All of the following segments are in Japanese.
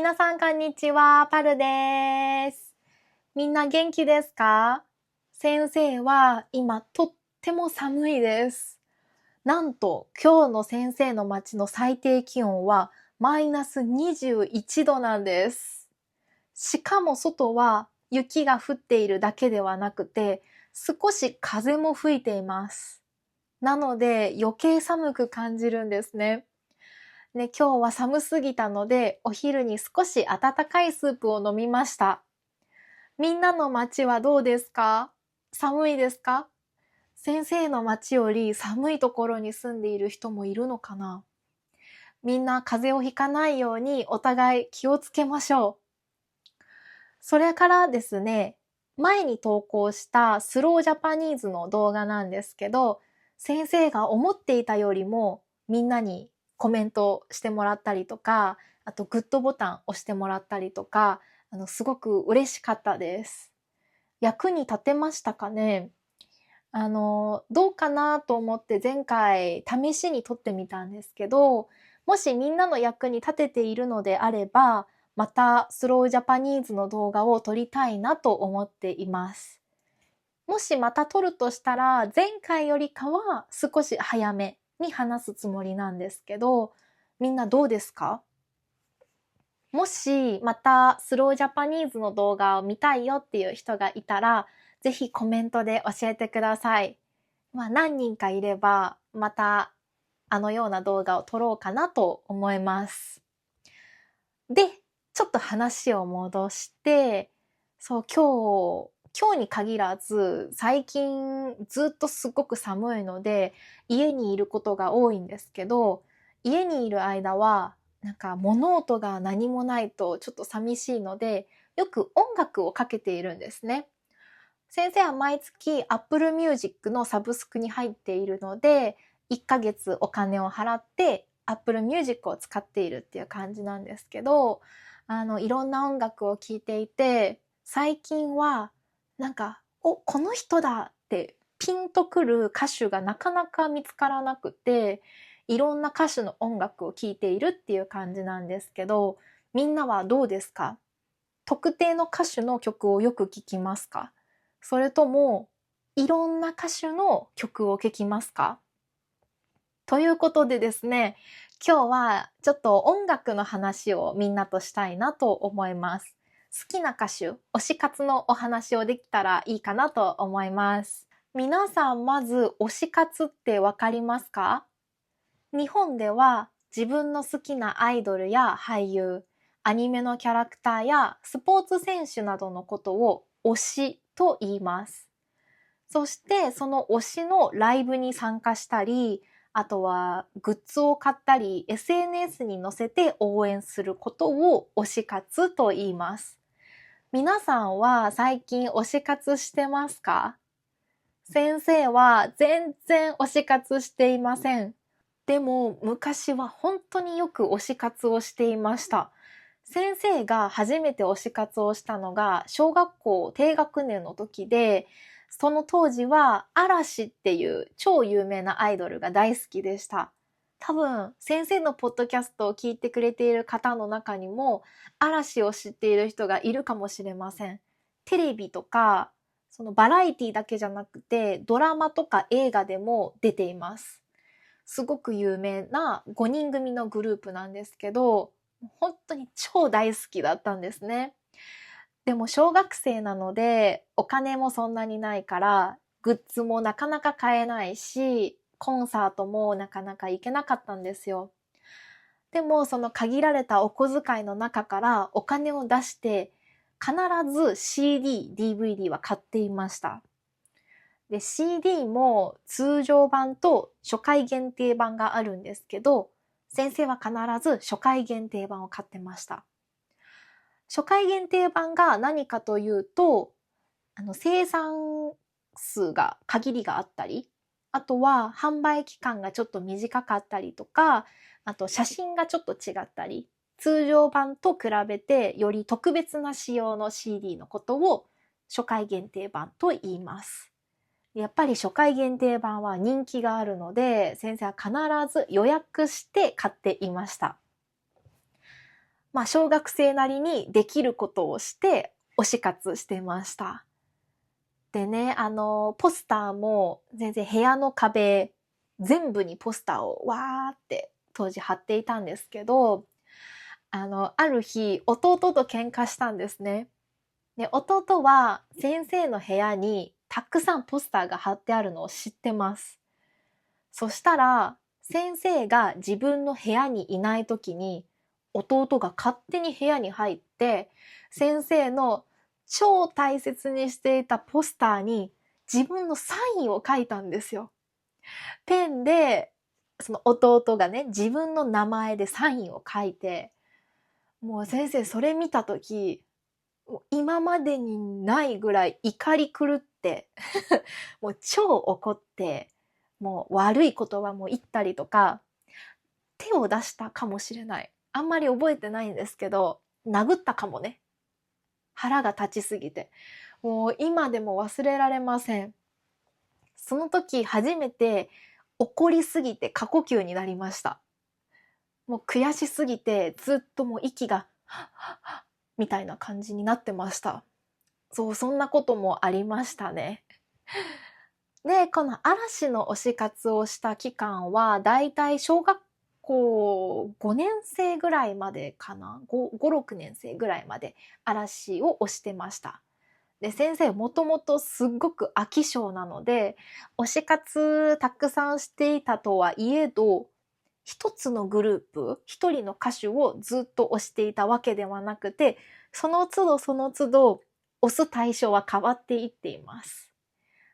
皆さんこんにちは、パルです。みんな元気ですか？先生は今とっても寒いです。なんと今日の先生の町の最低気温はマイナス21度なんです。しかも外は雪が降っているだけではなくて少し風も吹いています。なので余計寒く感じるんですね。今日は寒すぎたので、お昼に少し温かいスープを飲みました。みんなの町はどうですか？寒いですか？先生の町より寒いところに住んでいる人もいるのかな？みんな風邪をひかないようにお互い気をつけましょう。それからですね、前に投稿したスロージャパニーズの動画なんですけど、先生が思っていたよりもみんなにコメントしてもらったりとか、あとグッドボタン押してもらったりとか、すごく嬉しかったです。役に立てましたかね？どうかなと思って前回試しに撮ってみたんですけど、もしみんなの役に立てているのであれば、またスロージャパニーズの動画を撮りたいなと思っています。もしまた撮るとしたら、前回よりかは少し早めに話すつもりなんですけど、みんなどうですか？もしまたスロージャパニーズの動画を見たいよっていう人がいたら、ぜひコメントで教えてください。何人かいれば、またあのような動画を撮ろうかなと思います。で、ちょっと話を戻して、そう、今日に限らず、最近ずっとすごく寒いので、家にいることが多いんですけど、家にいる間は、なんか物音が何もないとちょっと寂しいので、よく音楽をかけているんですね。先生は毎月 Apple Music のサブスクに入っているので、1ヶ月お金を払って Apple Music を使っているっていう感じなんですけど、いろんな音楽を聴いていて、最近はなんか、この人だってピンとくる歌手がなかなか見つからなくて、いろんな歌手の音楽を聴いているっていう感じなんですけど、みんなはどうですか？特定の歌手の曲をよく聴きますか？それとも、いろんな歌手の曲を聴きますか？ということでですね、今日はちょっと音楽の話をみんなとしたいなと思います。好きな歌手、推し活のお話をできたらいいかなと思います。皆さんまず推し活ってわかりますか？日本では自分の好きなアイドルや俳優、アニメのキャラクターやスポーツ選手などのことを推しと言います。そしてその推しのライブに参加したり、あとはグッズを買ったり SNS に載せて応援することを推し活と言います。皆さんは最近推し活してますか？先生は全然推し活していません。でも昔は本当によく推し活をしていました。先生が初めて推し活をしたのが小学校低学年の時で、その当時は嵐っていう超有名なアイドルが大好きでした。多分先生のポッドキャストを聞いてくれている方の中にも嵐を知っている人がいるかもしれません。テレビとかそのバラエティだけじゃなくてドラマとか映画でも出ています。すごく有名な5人組のグループなんですけど、本当に超大好きだったんですね。でも小学生なのでお金もそんなにないからグッズもなかなか買えないし、コンサートもなかなか行けなかったんですよ。でもその限られたお小遣いの中からお金を出して必ず CD、DVD は買っていました。で、CD も通常版と初回限定版があるんですけど、先生は必ず初回限定版を買ってました。初回限定版が何かというと、生産数が限りがあったり、あとは販売期間がちょっと短かったりとか、あと写真がちょっと違ったり、通常版と比べてより特別な仕様の CD のことを初回限定版と言います。やっぱり初回限定版は人気があるので、先生は必ず予約して買っていました。小学生なりにできることをして推し活してました。でね、ポスターも全然部屋の壁全部にポスターをわーって当時貼っていたんですけど、ある日弟と喧嘩したんですね。で、弟は先生の部屋にたくさんポスターが貼ってあるのを知ってます。そしたら、先生が自分の部屋にいない時に、弟が勝手に部屋に入って、先生の超大切にしていたポスターに自分のサインを書いたんですよ。ペンで、その弟がね、自分の名前でサインを書いて、もう先生それ見た時、今までにないぐらい怒り狂ってもう超怒って、もう悪い言葉も言ったりとか、手を出したかもしれない。あんまり覚えてないんですけど、殴ったかもね。腹が立ちすぎて。もう今でも忘れられません。その時初めて怒りすぎて過呼吸になりました。もう悔しすぎてずっともう息がみたいな感じになってました。そう、そんなこともありましたね。で、この嵐の推し活をした期間は、だいたい小学校5年生ぐらいまでかな。5、6年生ぐらいまで嵐を推してました。で、先生もともとすっごく飽き性なので、推し活たくさんしていたとはいえど、一つのグループ、一人の歌手をずっと推していたわけではなくて、その都度その都度推す対象は変わっていっています。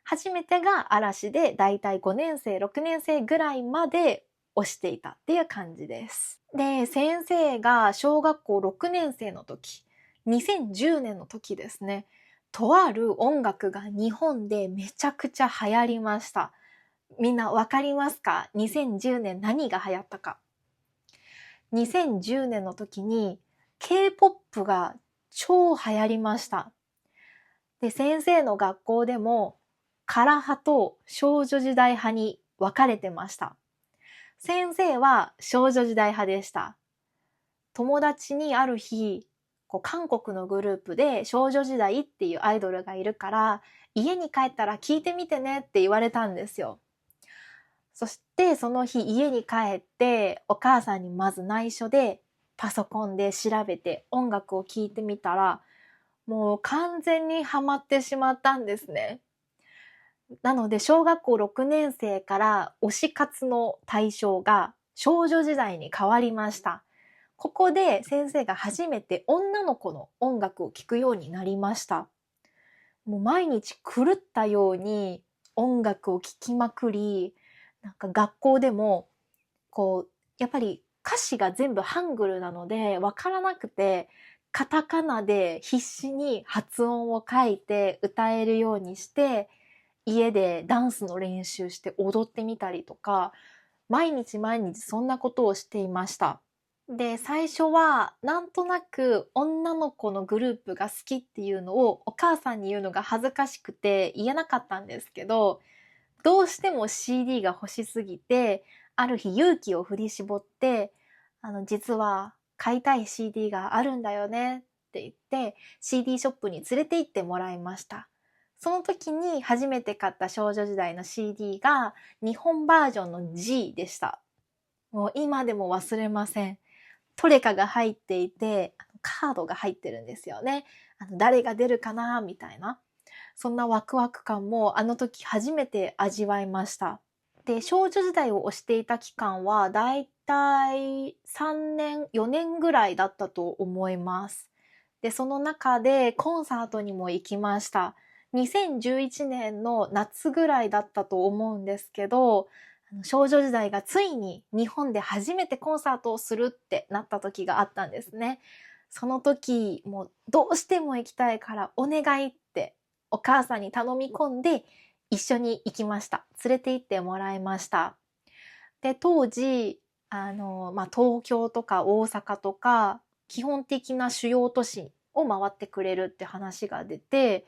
初めてが嵐で、だいたい5年生、6年生ぐらいまで推していたっていう感じです。で、先生が小学校6年生の時、2010年の時ですね、とある音楽が日本でめちゃくちゃ流行りました。みんなわかりますか？ 2010 年何が流行ったか。2010年の時に K-POP が超流行りました。で、先生の学校でもカラ派と少女時代派に分かれてました。先生は少女時代派でした。友達にある日、韓国のグループで少女時代っていうアイドルがいるから、家に帰ったら聞いてみてねって言われたんですよ。そしてその日家に帰ってお母さんにまず内緒でパソコンで調べて音楽を聴いてみたら、もう完全にハマってしまったんですね。なので小学校6年生から推し活の対象が少女時代に変わりました。ここで先生が初めて女の子の音楽を聴くようになりました。もう毎日狂ったように音楽を聴きまくり、なんか学校でもやっぱり歌詞が全部ハングルなのでわからなくて、カタカナで必死に発音を書いて歌えるようにして、家でダンスの練習して踊ってみたりとか、毎日毎日そんなことをしていました。で、最初はなんとなく女の子のグループが好きっていうのをお母さんに言うのが恥ずかしくて言えなかったんですけど、どうしても CD が欲しすぎて、ある日勇気を振り絞って、実は買いたい CD があるんだよねって言って、CD ショップに連れて行ってもらいました。その時に初めて買った少女時代の CD が日本バージョンの G でした。もう今でも忘れません。トレカが入っていて、カードが入ってるんですよね。誰が出るかなみたいな。そんなワクワク感もあの時初めて味わいました。で、少女時代を推していた期間はだいたい3年、4年ぐらいだったと思います。で、その中でコンサートにも行きました。2011年の夏ぐらいだったと思うんですけど、少女時代がついに日本で初めてコンサートをするってなった時があったんですね。その時、もうどうしても行きたいからお願いってお母さんに頼み込んで一緒に行きました。連れて行ってもらいました。で、当時、東京とか大阪とか、基本的な主要都市を回ってくれるって話が出て、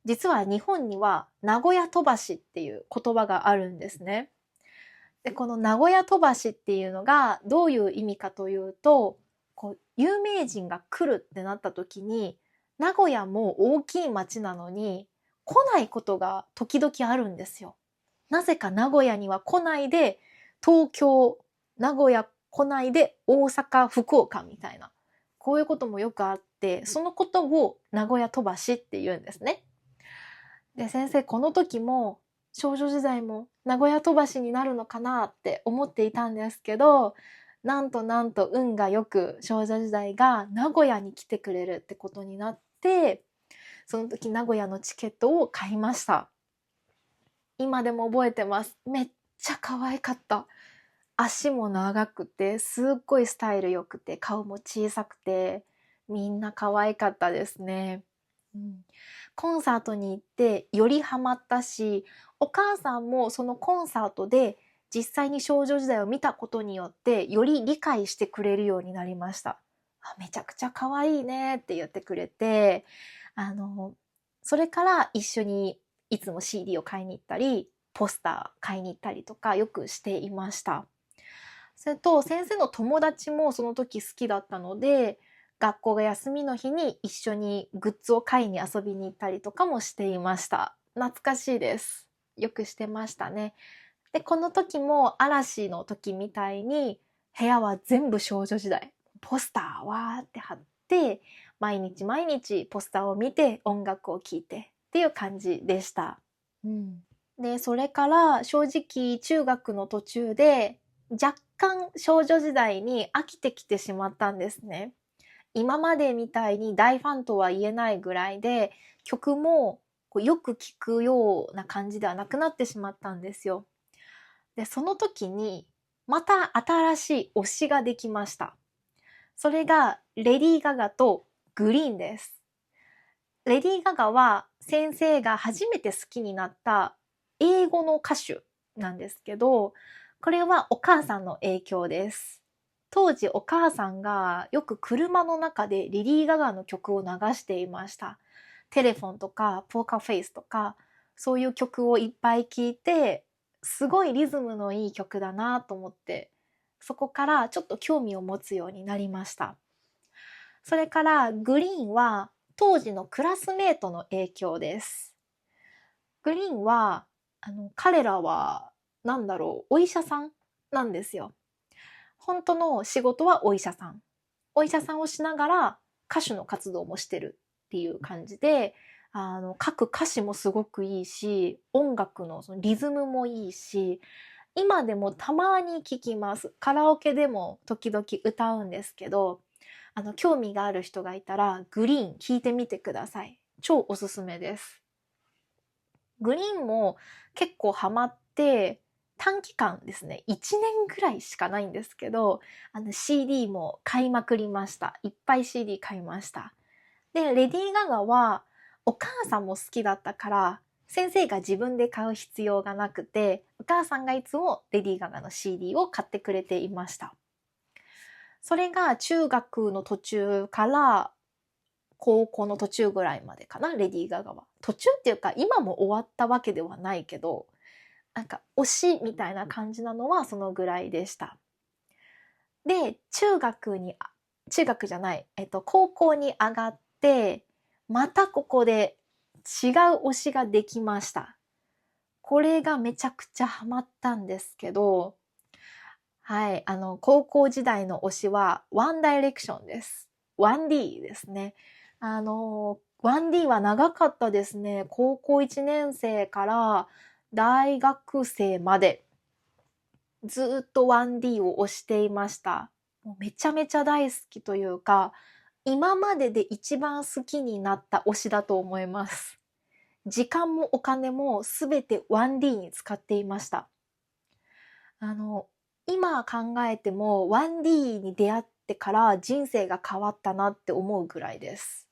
実は日本には名古屋飛ばしっていう言葉があるんですね。で、この名古屋飛ばしっていうのがどういう意味かというと、有名人が来るってなった時に、名古屋も大きい町なのに来ないことが時々あるんですよ。なぜか名古屋には来ないで、東京、名古屋来ないで大阪、福岡みたいな、こういうこともよくあって、そのことを名古屋飛ばしって言うんですね。で、先生、この時も少女時代も名古屋飛ばしになるのかなって思っていたんですけど、なんと運がよく少女時代が名古屋に来てくれるってことになって、その時名古屋のチケットを買いました。今でも覚えてます。めっちゃ可愛かった。足も長くて、すっごいスタイル良くて、顔も小さくて、みんな可愛かったですね。コンサートに行ってよりハマったし、お母さんもそのコンサートで実際に少女時代を見たことによってより理解してくれるようになりました。めちゃくちゃ可愛いねって言ってくれて、それから一緒にいつも CD を買いに行ったり、ポスター買いに行ったりとかよくしていました。それと先生の友達もその時好きだったので、学校が休みの日に一緒にグッズを買いに遊びに行ったりとかもしていました。懐かしいです。よくしてましたね。で、この時も嵐の時みたいに部屋は全部少女時代。ポスターわーって貼って、毎日毎日ポスターを見て音楽を聴いてっていう感じでした。で、それから正直中学の途中で若干少女時代に飽きてきてしまったんですね。今までみたいに大ファンとは言えないぐらいで、曲もよく聴くような感じではなくなってしまったんですよ。で、その時にまた新しい推しができました。それがレディー・ガガとグリーンです。レディー・ガガは先生が初めて好きになった英語の歌手なんですけど、これはお母さんの影響です。当時お母さんがよく車の中でレディー・ガガの曲を流していました。テレフォンとかポーカーフェイスとか、そういう曲をいっぱい聴いて、すごいリズムのいい曲だなと思って、そこからちょっと興味を持つようになりました。それからグリーンは当時のクラスメートの影響です。グリーンは彼らはお医者さんなんですよ。本当の仕事はお医者さん。お医者さんをしながら歌手の活動もしてるっていう感じで、書く歌詞もすごくいいし、音楽のそのリズムもいいし、今でもたまに聞きます。カラオケでも時々歌うんですけど、興味がある人がいたら、グリーン聞いてみてください。超おすすめです。グリーンも結構ハマって、短期間ですね、1年ぐらいしかないんですけど、CD も買いまくりました。いっぱい CD 買いました。で、レディー・ガガはお母さんも好きだったから、先生が自分で買う必要がなくて、お母さんがいつもレディー・ガガの CD を買ってくれていました。それが中学の途中から高校の途中ぐらいまでかな、レディー・ガガは。途中っていうか、今も終わったわけではないけど、推しみたいな感じなのはそのぐらいでした。で、中学じゃない、高校に上がって、またここで違う推しができました。これがめちゃくちゃハマったんですけど、はい、高校時代の推しはワンダイレクションです。1D ですね。1D は長かったですね。高校1年生から大学生までずっと 1D を推していました。もうめちゃめちゃ大好きというか、今までで一番好きになった推しだと思います。時間もお金もすべて 1D に使っていました。今考えても 1D に出会ってから人生が変わったなって思うぐらいです。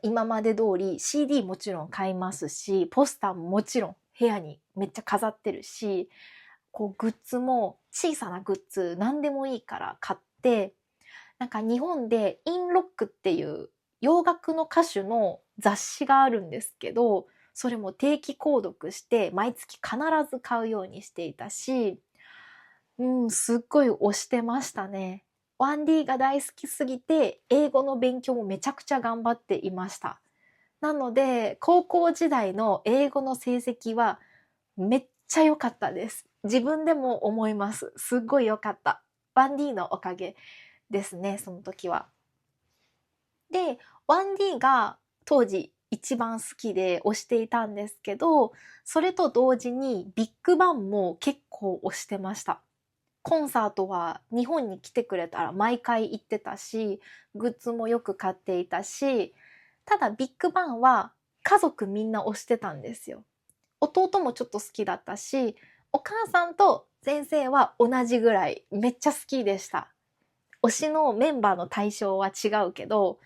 今まで通り CD もちろん買いますし、ポスターももちろん部屋にめっちゃ飾ってるし、グッズも小さなグッズ何でもいいから買って、日本でインロックっていう洋楽の歌手の雑誌があるんですけど、それも定期購読して毎月必ず買うようにしていたし、すっごい推してましたね。1D が大好きすぎて、英語の勉強もめちゃくちゃ頑張っていました。なので、高校時代の英語の成績はめっちゃ良かったです。自分でも思います。すっごい良かった。1D のおかげですね、その時は。で、1D が当時一番好きで推していたんですけど、それと同時にビッグバンも結構推してました。コンサートは日本に来てくれたら毎回行ってたし、グッズもよく買っていたし、ただビッグバンは家族みんな推してたんですよ。弟もちょっと好きだったし、お母さんと先生は同じぐらいめっちゃ好きでした。推しのメンバーの対象は違うけど、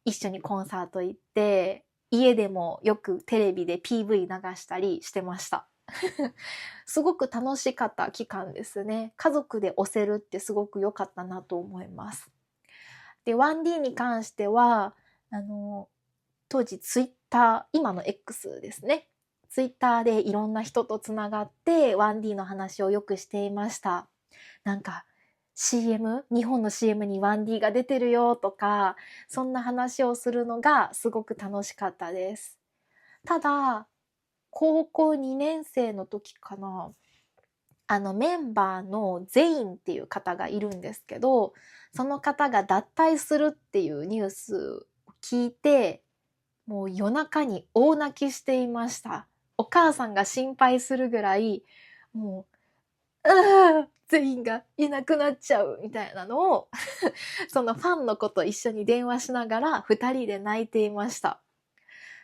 一緒にコンサート行って、家でもよくテレビで PV 流したりしてました。すごく楽しかった期間ですね。家族で推せるってすごく良かったなと思います。で、1D に関しては、当時ツイッター、今の X ですね。ツイッターでいろんな人とつながって 1D の話をよくしていました。なんか CM、日本の CM に 1D が出てるよとか、そんな話をするのがすごく楽しかったです。ただ、高校2年生の時かな、メンバーのゼインっていう方がいるんですけど、その方が脱退するっていうニュースを聞いて、もう夜中に大泣きしていました。お母さんが心配するぐらい、もう、全員がいなくなっちゃうみたいなのをそのファンの子と一緒に電話しながら2人で泣いていました。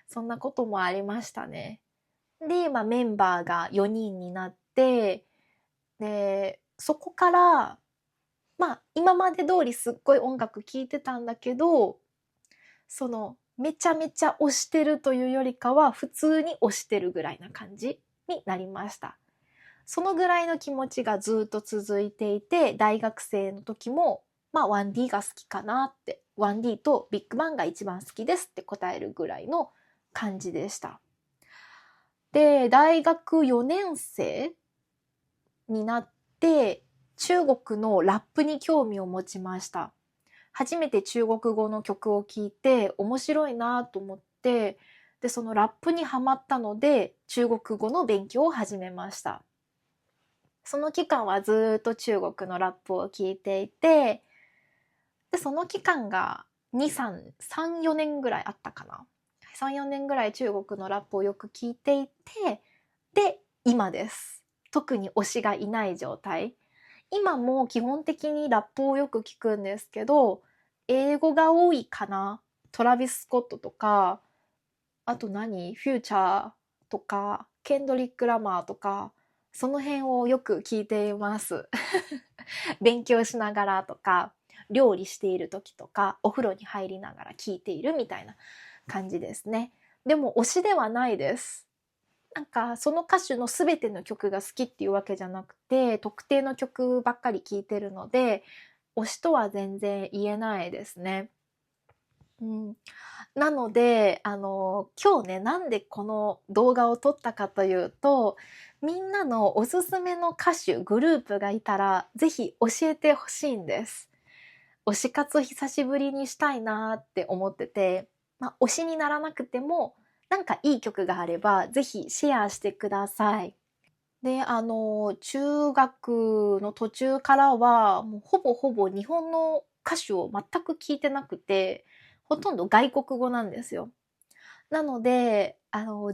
そんなこともありましたね。で、メンバーが4人になって、で、そこから、今まで通りすっごい音楽聴いてたんだけど、めちゃめちゃ推してるというよりかは、普通に推してるぐらいな感じになりました。そのぐらいの気持ちがずっと続いていて、大学生の時も、1D が好きかなって、1D とビッグバンが一番好きですって答えるぐらいの感じでした。で、大学4年生になって、中国のラップに興味を持ちました。初めて中国語の曲を聴いて面白いなと思って、で、そのラップにハマったので、中国語の勉強を始めました。その期間はずっと中国のラップを聴いていて、で、その期間が2、3、4年ぐらいあったかな。3、4年ぐらい中国のラップをよく聴いていて、で、今です。特に推しがいない状態。今も基本的にラップをよく聞くんですけど、英語が多いかな。トラビス・スコットとか、あとフューチャーとか、ケンドリック・ラマーとか、その辺をよく聞いています。勉強しながらとか、料理している時とか、お風呂に入りながら聞いているみたいな感じですね。でも推しではないです。なんかその歌手の全ての曲が好きっていうわけじゃなくて、特定の曲ばっかり聴いてるので、推しとは全然言えないですね。なので、今日ね、なんでこの動画を撮ったかというと、みんなのおすすめの歌手、グループがいたら、ぜひ教えてほしいんです。推し活久しぶりにしたいなって思ってて、推しにならなくても、なんかいい曲があれば、ぜひシェアしてください。で、中学の途中からは、もうほぼほぼ日本の歌手を全く聞いてなくて、ほとんど外国語なんですよ。なので、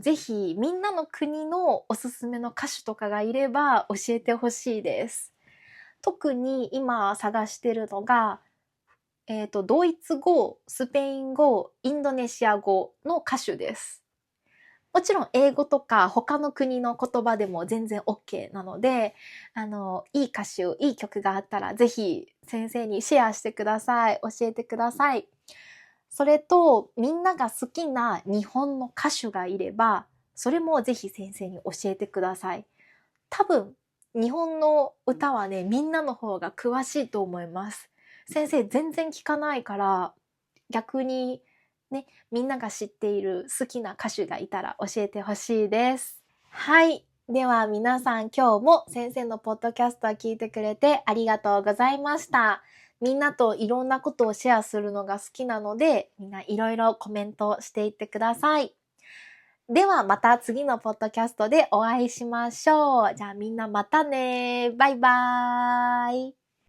ぜひみんなの国のおすすめの歌手とかがいれば教えてほしいです。特に今探してるのが、ドイツ語、スペイン語、インドネシア語の歌手です。もちろん英語とか他の国の言葉でも全然 OK なので、いい歌手、いい曲があったらぜひ先生にシェアしてください。教えてください。それと、みんなが好きな日本の歌手がいれば、それもぜひ先生に教えてください。多分、日本の歌はね、みんなの方が詳しいと思います。先生全然聞かないから、逆にね、みんなが知っている好きな歌手がいたら教えてほしいです。はい。では皆さん今日も先生のポッドキャストを聞いてくれてありがとうございました。みんなといろんなことをシェアするのが好きなので、みんないろいろコメントしていってください。ではまた次のポッドキャストでお会いしましょう。じゃあみんなまたね。バイバーイ。